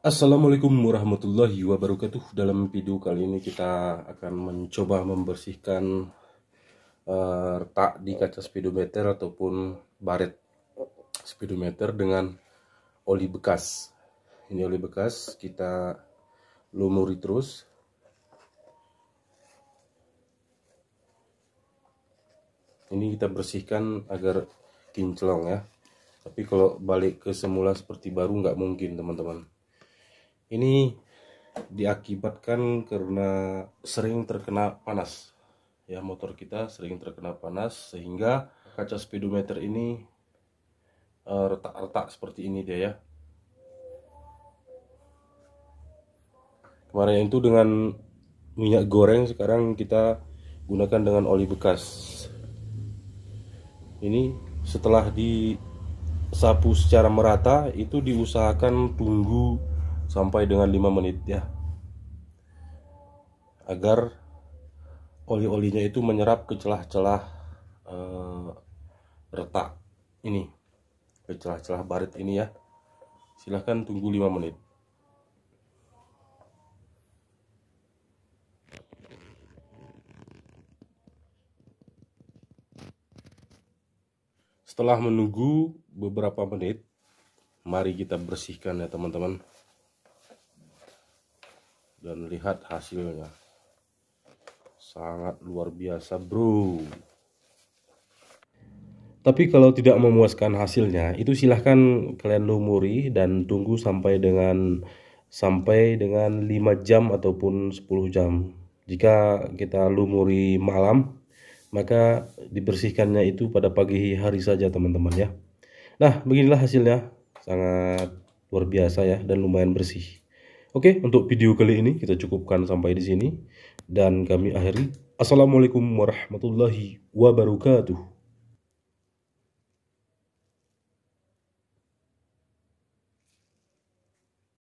Assalamualaikum warahmatullahi wabarakatuh. Dalam video kali ini kita akan mencoba membersihkan retak di kaca speedometer ataupun baret speedometer dengan oli bekas. Ini oli bekas, kita lumuri terus. Ini kita bersihkan agar kinclong ya. Tapi kalau balik ke semula seperti baru nggak mungkin, teman-teman. Ini diakibatkan karena sering terkena panas ya, motor kita sering terkena panas sehingga kaca speedometer ini retak-retak seperti ini dia ya. Kemarin itu dengan minyak goreng, sekarang kita gunakan dengan oli bekas. Ini setelah disapu secara merata, itu diusahakan tunggu sampai dengan 5 menit ya, agar oli-olinya itu menyerap ke celah-celah retak ini, ke celah-celah baret ini ya. Silahkan tunggu 5 menit. Setelah menunggu beberapa menit, mari kita bersihkan ya teman-teman. Dan lihat hasilnya, sangat luar biasa bro. Tapi kalau tidak memuaskan hasilnya, itu silahkan kalian lumuri dan tunggu sampai dengan 5 jam ataupun 10 jam. Jika kita lumuri malam, maka dibersihkannya itu pada pagi hari saja teman-teman ya. Nah, beginilah hasilnya, sangat luar biasa ya, dan lumayan bersih. Oke, untuk video kali ini kita cukupkan sampai di sini dan kami akhiri. Assalamualaikum warahmatullahi wabarakatuh.